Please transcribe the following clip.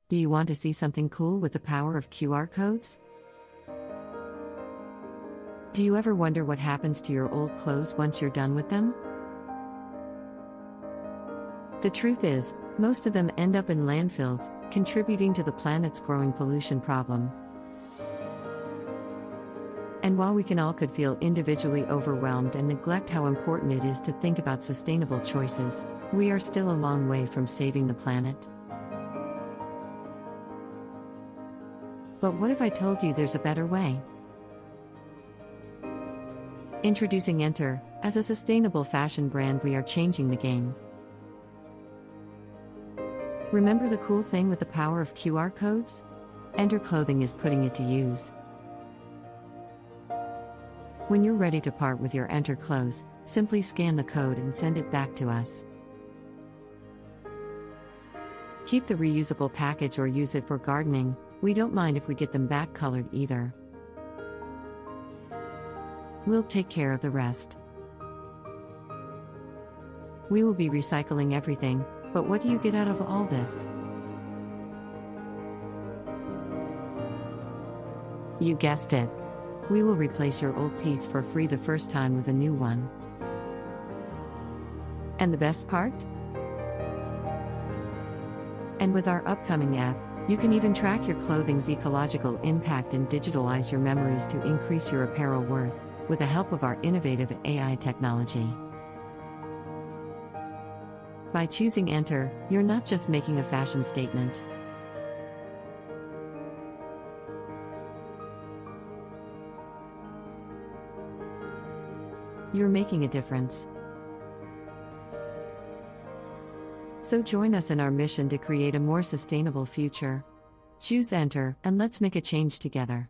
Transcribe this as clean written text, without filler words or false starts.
Do you want to see something cool with the power of QR codes? Do you ever wonder what happens to your old clothes once you're done with them? The truth is, most of them end up in landfills, contributing to the planet's growing pollution problem. And while we could feel individually overwhelmed and neglect how important it is to think about sustainable choices, we are still a long way from saving the planet. But what if I told you there's a better way? Introducing Nter, as a sustainable fashion brand, we are changing the game. Remember the cool thing with the power of QR codes? Nter Clothing is putting it to use. When you're ready to part with your Nter clothes, simply scan the code and send it back to us. Keep the reusable package or use it for gardening. We don't mind if we get them back colored either. We'll take care of the rest. We will be recycling everything, but what do you get out of all this? You guessed it. We will replace your old piece for free the first time with a new one. And the best part? And with our upcoming app, you can even track your clothing's ecological impact and digitalize your memories to increase your apparel worth, with the help of our innovative AI technology. By choosing Nter, you're not just making a fashion statement. You're making a difference. So join us in our mission to create a more sustainable future. Choose Nter, and let's make a change together.